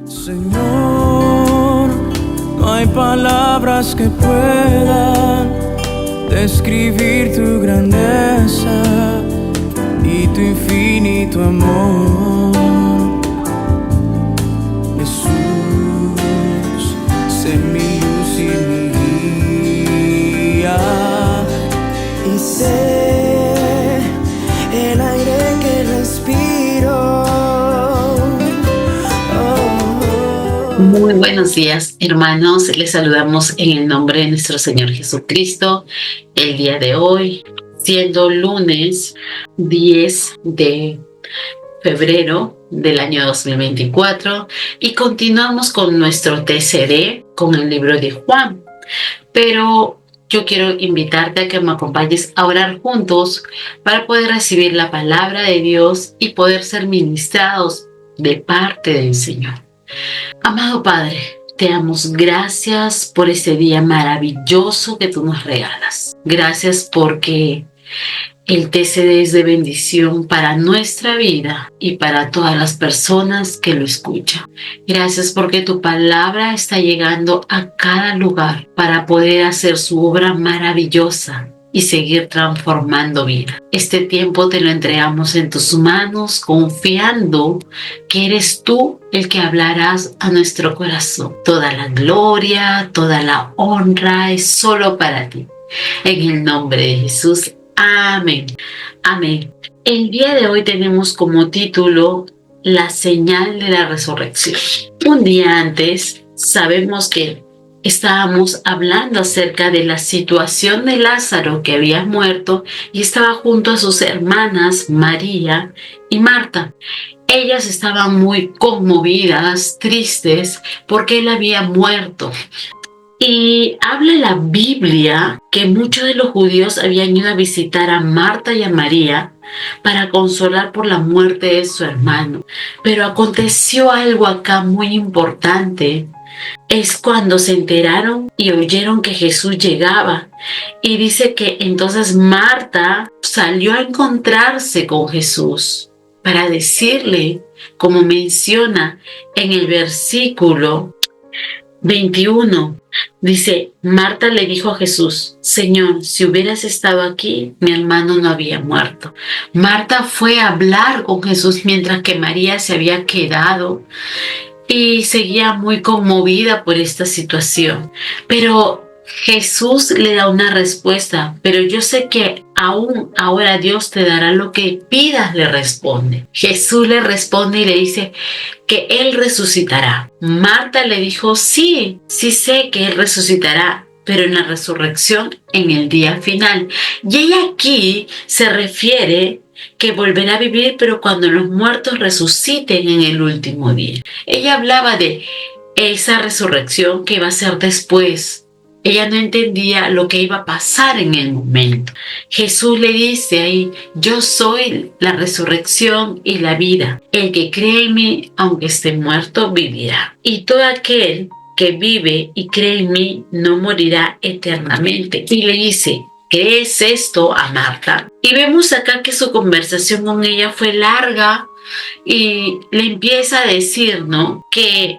Señor, no hay palabras que puedan describir tu grandeza y tu infinito amor. Jesús, sé mi luz y mi guía, y sé el aire que respiro. Muy buenos días, hermanos. Les saludamos en el nombre de nuestro Señor Jesucristo. El día de hoy, siendo lunes 10 de febrero del año 2024, y continuamos con nuestro TCD con el libro de Juan. Pero yo quiero invitarte a que me acompañes a orar juntos para poder recibir la palabra de Dios y poder ser ministrados de parte del Señor. Amado Padre, te damos gracias por este día maravilloso que tú nos regalas. Gracias porque el TCD es de bendición para nuestra vida y para todas las personas que lo escuchan. Gracias porque tu palabra está llegando a cada lugar para poder hacer su obra maravillosa y seguir transformando vida. Este tiempo te lo entregamos en tus manos, confiando que eres tú el que hablarás a nuestro corazón. Toda la gloria, toda la honra es solo para ti. En el nombre de Jesús. Amén. Amén. El día de hoy tenemos como título La señal de la resurrección. Un día antes sabemos que estábamos hablando acerca de la situación de Lázaro, que había muerto y estaba junto a sus hermanas María y Marta. Ellas estaban muy conmovidas, tristes, porque él había muerto. Y habla la Biblia que muchos de los judíos habían ido a visitar a Marta y a María para consolar por la muerte de su hermano. Pero aconteció algo acá muy importante. Es cuando se enteraron y oyeron que Jesús llegaba. Y dice que entonces Marta salió a encontrarse con Jesús para decirle, como menciona en el versículo 21, dice, Marta le dijo a Jesús, Señor, si hubieras estado aquí, mi hermano no había muerto. Marta fue a hablar con Jesús mientras que María se había quedado y seguía muy conmovida por esta situación. Pero Jesús le da una respuesta, pero yo sé que aún ahora Dios te dará lo que pidas, le responde. Jesús le responde y le dice que Él resucitará. Marta le dijo, sí sé que Él resucitará, pero en la resurrección en el día final. Y ella aquí se refiere que volverá a vivir, pero cuando los muertos resuciten en el último día. Ella hablaba de esa resurrección que iba a ser después. Ella no entendía lo que iba a pasar en el momento. Jesús le dice ahí, yo soy la resurrección y la vida. El que cree en mí, aunque esté muerto, vivirá. Y todo aquel que vive y cree en mí no morirá eternamente. Y le dice, ¿qué es esto a Marta? Y vemos acá que su conversación con ella fue larga y le empieza a decir, ¿no? Que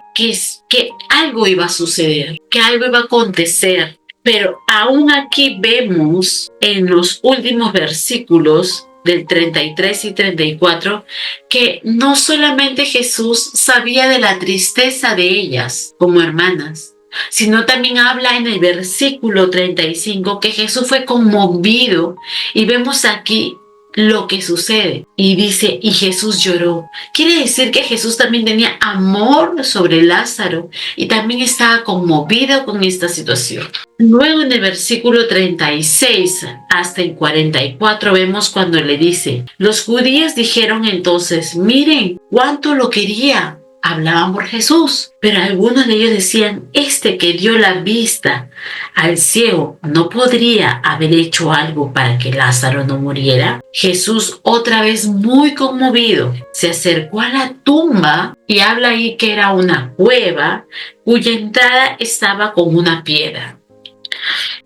algo iba a suceder, que algo iba a acontecer. Pero aún aquí vemos en los últimos versículos del 33 y 34 que no solamente Jesús sabía de la tristeza de ellas como hermanas, sino también habla en el versículo 35 que Jesús fue conmovido, y vemos aquí lo que sucede. Y dice, y Jesús lloró. Quiere decir que Jesús también tenía amor sobre Lázaro y también estaba conmovido con esta situación. Luego en el versículo 36 hasta el 44 vemos cuando le dice, los judíos dijeron entonces, miren cuánto lo quería. Hablaban por Jesús, pero algunos de ellos decían, este que dio la vista al ciego, ¿no podría haber hecho algo para que Lázaro no muriera? Jesús, otra vez muy conmovido, se acercó a la tumba y habla ahí que era una cueva cuya entrada estaba con una piedra.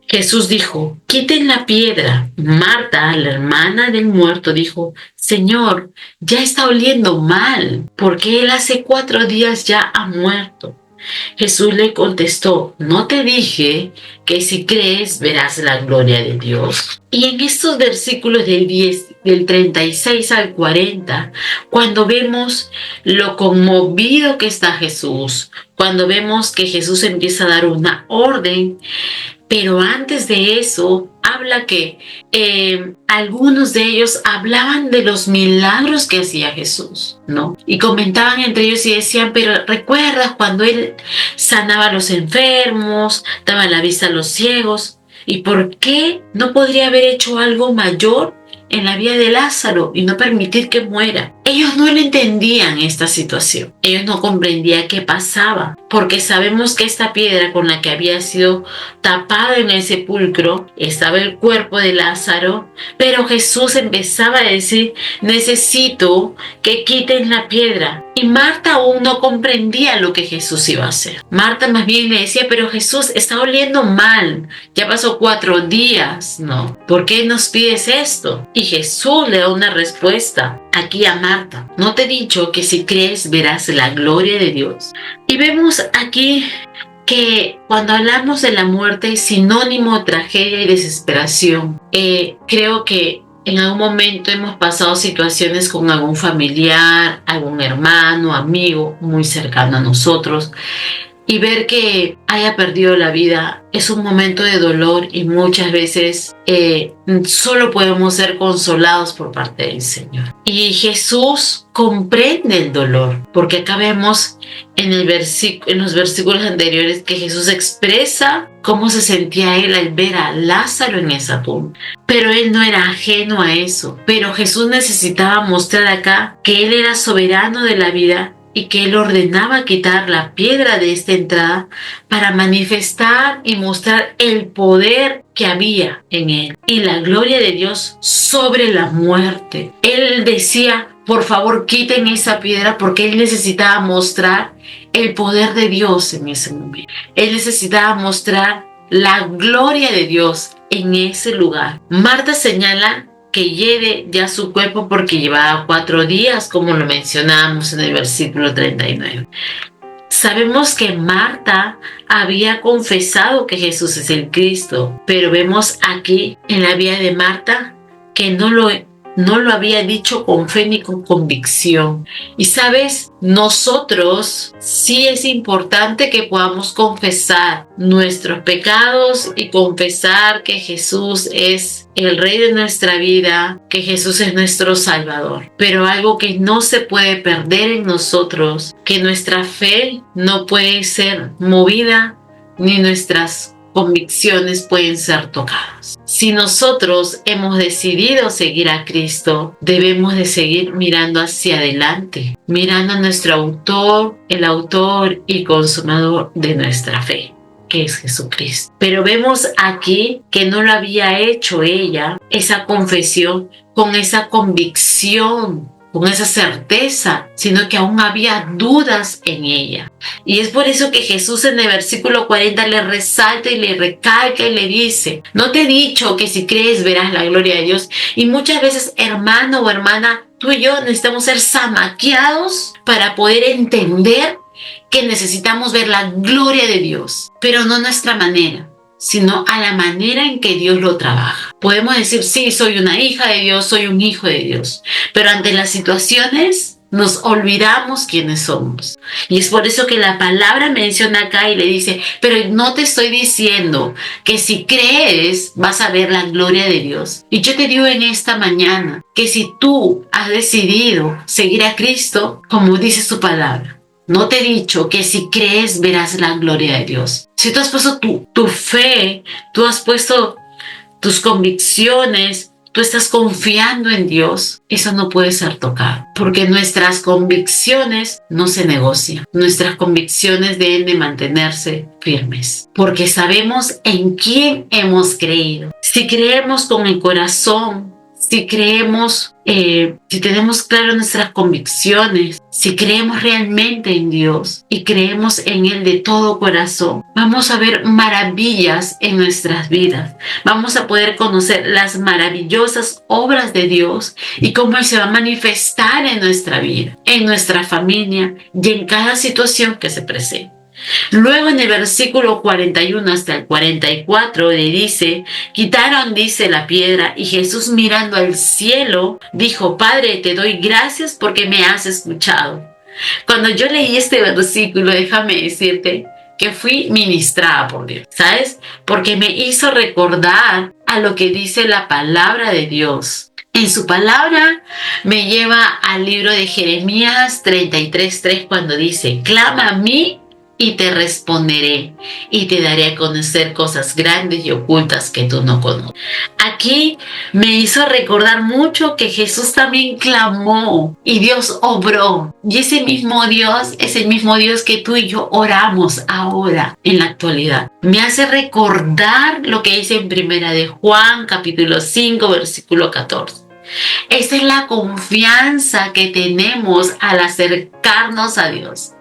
Jesús dijo: quiten la piedra. Marta, la hermana del muerto, dijo: Señor, ya está oliendo mal, porque él hace 4 días ya ha muerto. Jesús le contestó: ¿no te dije que si crees verás la gloria de Dios? Y en estos versículos del 36 al 40, cuando vemos lo conmovido que está Jesús, cuando vemos que Jesús empieza a dar una orden, pero antes de eso, habla que algunos de ellos hablaban de los milagros que hacía Jesús, ¿no? Y comentaban entre ellos y decían: pero ¿recuerdas cuando él sanaba a los enfermos, daba la vista a los ciegos? ¿Y por qué no podría haber hecho algo mayor en la vida de Lázaro y no permitir que muera? Ellos no le entendían esta situación. Ellos no comprendían qué pasaba, porque sabemos que esta piedra con la que había sido tapada en el sepulcro estaba el cuerpo de Lázaro, pero Jesús empezaba a decir: necesito que quiten la piedra. Y Marta aún no comprendía lo que Jesús iba a hacer. Marta más bien le decía: pero Jesús, está oliendo mal, ya pasó 4 días, ¿no? ¿Por qué nos pides esto? Y Jesús le da una respuesta aquí a Marta: ¿no te he dicho que si crees verás la gloria de Dios? Y vemos aquí que cuando hablamos de la muerte es sinónimo de tragedia y desesperación. Creo que en algún momento hemos pasado situaciones con algún familiar, algún hermano, amigo muy cercano a nosotros, y ver que haya perdido la vida es un momento de dolor, y muchas veces solo podemos ser consolados por parte del Señor. Y Jesús comprende el dolor, porque acá vemos en los versículos anteriores que Jesús expresa cómo se sentía él al ver a Lázaro en esa tumba. Pero él no era ajeno a eso. Pero Jesús necesitaba mostrar acá que él era soberano de la vida y que él ordenaba quitar la piedra de esta entrada para manifestar y mostrar el poder que había en él y la gloria de Dios sobre la muerte. Él decía: por favor, quiten esa piedra, porque él necesitaba mostrar el poder de Dios en ese momento. Él necesitaba mostrar la gloria de Dios en ese lugar. Marta señala que lleve ya su cuerpo porque llevaba 4 días, como lo mencionábamos en el versículo 39. Sabemos que Marta había confesado que Jesús es el Cristo, pero vemos aquí en la vida de Marta que no lo había dicho con fe ni con convicción. Y sabes, nosotros sí es importante que podamos confesar nuestros pecados y confesar que Jesús es el Rey de nuestra vida, que Jesús es nuestro Salvador. Pero algo que no se puede perder en nosotros, que nuestra fe no puede ser movida, ni nuestras convicciones pueden ser tocadas. Si nosotros hemos decidido seguir a Cristo, debemos de seguir mirando hacia adelante, mirando a nuestro autor, el autor y consumador de nuestra fe, que es Jesucristo. Pero vemos aquí que no lo había hecho ella, esa confesión, con esa convicción, con esa certeza, sino que aún había dudas en ella. Y es por eso que Jesús en el versículo 40 le resalta y le recalca y le dice: no te he dicho que si crees verás la gloria de Dios. Y muchas veces, hermano o hermana, tú y yo necesitamos ser zamaqueados para poder entender que necesitamos ver la gloria de Dios, pero no a nuestra manera, sino a la manera en que Dios lo trabaja. Podemos decir: sí, soy una hija de Dios, soy un hijo de Dios, pero ante las situaciones nos olvidamos quiénes somos. Y es por eso que la palabra menciona acá y le dice: pero no te estoy diciendo que si crees vas a ver la gloria de Dios. Y yo te digo en esta mañana que si tú has decidido seguir a Cristo, como dice su palabra, no te he dicho que si crees verás la gloria de Dios. Si tú has puesto tu fe, tú has puesto tus convicciones, tú estás confiando en Dios, eso no puede ser tocado. Porque nuestras convicciones no se negocian. Nuestras convicciones deben de mantenerse firmes. Porque sabemos en quién hemos creído. Si creemos con el corazón, si creemos, si tenemos claro nuestras convicciones, si creemos realmente en Dios y creemos en Él de todo corazón, vamos a ver maravillas en nuestras vidas. Vamos a poder conocer las maravillosas obras de Dios y cómo Él se va a manifestar en nuestra vida, en nuestra familia y en cada situación que se presente. Luego en el versículo 41 hasta el 44 le dice, quitaron, dice, la piedra, y Jesús mirando al cielo dijo, Padre, te doy gracias porque me has escuchado. Cuando yo leí este versículo, déjame decirte que fui ministrada por Dios, ¿sabes? Porque me hizo recordar a lo que dice la palabra de Dios. En su palabra me lleva al libro de Jeremías 33:3 cuando dice, clama a mí y te responderé y te daré a conocer cosas grandes y ocultas que tú no conoces. Aquí me hizo recordar mucho que Jesús también clamó y Dios obró. Y ese mismo Dios es el mismo Dios que tú y yo oramos ahora en la actualidad. Me hace recordar lo que dice en Primera de Juan, capítulo 5, versículo 14. Esa es la confianza que tenemos al acercarnos a Dios.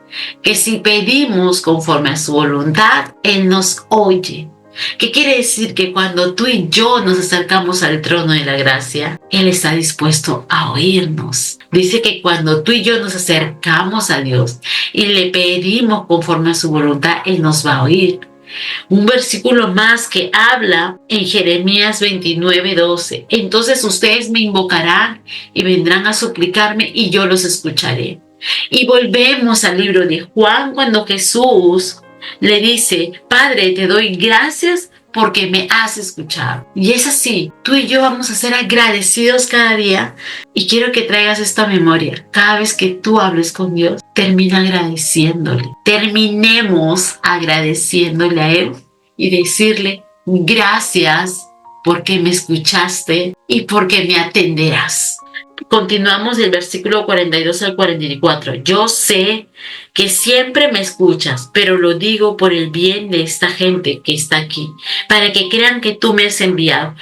Que si pedimos conforme a su voluntad, Él nos oye. ¿Qué quiere decir? Que cuando tú y yo nos acercamos al trono de la gracia, Él está dispuesto a oírnos. Dice que cuando tú y yo nos acercamos a Dios y le pedimos conforme a su voluntad, Él nos va a oír. Un versículo más que habla en Jeremías 29:12. Entonces ustedes me invocarán y vendrán a suplicarme y yo los escucharé. Y volvemos al libro de Juan cuando Jesús le dice, Padre, te doy gracias porque me has escuchado. Y es así, tú y yo vamos a ser agradecidos cada día y quiero que traigas esta memoria. Cada vez que tú hables con Dios, termina agradeciéndole. Terminemos agradeciéndole a Él y decirle gracias porque me escuchaste y porque me atenderás. Continuamos del versículo 42 al 44. Yo sé que siempre me escuchas, pero lo digo por el bien de esta gente que está aquí, para que crean que tú me has enviado.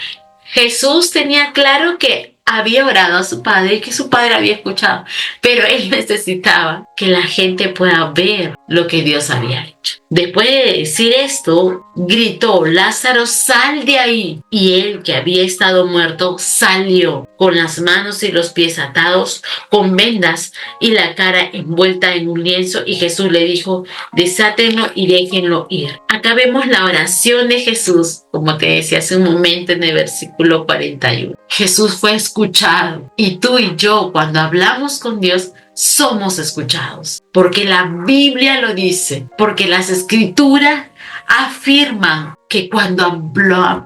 Jesús tenía claro que había orado a su Padre y que su Padre había escuchado, pero Él necesitaba que la gente pueda ver lo que Dios había hecho. Después de decir esto, gritó, Lázaro, sal de ahí. Y él, que había estado muerto, salió con las manos y los pies atados con vendas y la cara envuelta en un lienzo. Y Jesús le dijo, desátenlo y déjenlo ir. Acá vemos la oración de Jesús, como te decía hace un momento en el versículo 41. Jesús fue escuchado y tú y yo, cuando hablamos con Dios, somos escuchados, porque la Biblia lo dice, porque las Escrituras afirman que cuando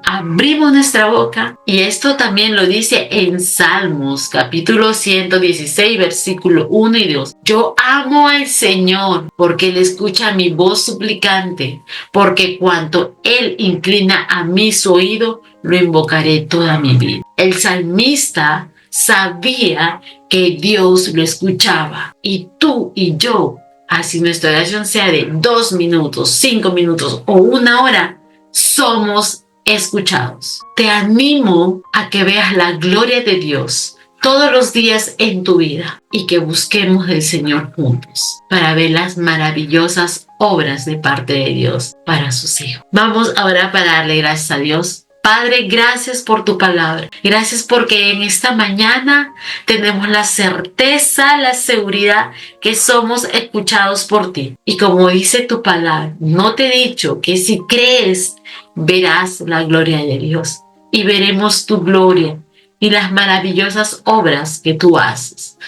abrimos nuestra boca, y esto también lo dice en Salmos, capítulo 116, versículo 1 y 2, yo amo al Señor porque Él escucha mi voz suplicante, porque cuanto Él inclina a mí su oído, lo invocaré toda mi vida. El salmista sabía que Dios lo escuchaba y tú y yo, así nuestra oración sea de 2 minutos, 5 minutos o 1 hora, somos escuchados. Te animo a que veas la gloria de Dios todos los días en tu vida y que busquemos del Señor juntos para ver las maravillosas obras de parte de Dios para sus hijos. Vamos ahora para darle gracias a Dios. Padre, gracias por tu palabra. Gracias porque en esta mañana tenemos la certeza, la seguridad que somos escuchados por ti. Y como dice tu palabra, no te he dicho que si crees, verás la gloria de Dios. Y veremos tu gloria y las maravillosas obras que tú haces.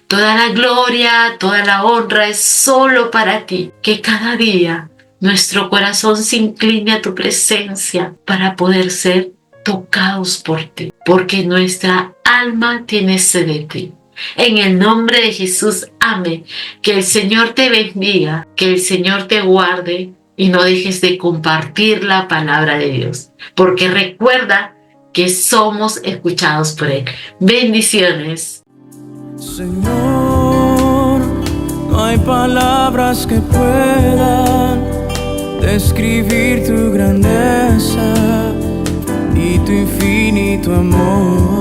Toda la gloria, toda la honra es solo para ti. Que cada día nuestro corazón se incline a tu presencia para poder ser tocados por ti, porque nuestra alma tiene sed de ti. En el nombre de Jesús, amén. Que el Señor te bendiga, que el Señor te guarde y no dejes de compartir la palabra de Dios, porque recuerda que somos escuchados por Él. Bendiciones. Señor, no hay palabras que puedan describir tu grandeza y tu infinito amor.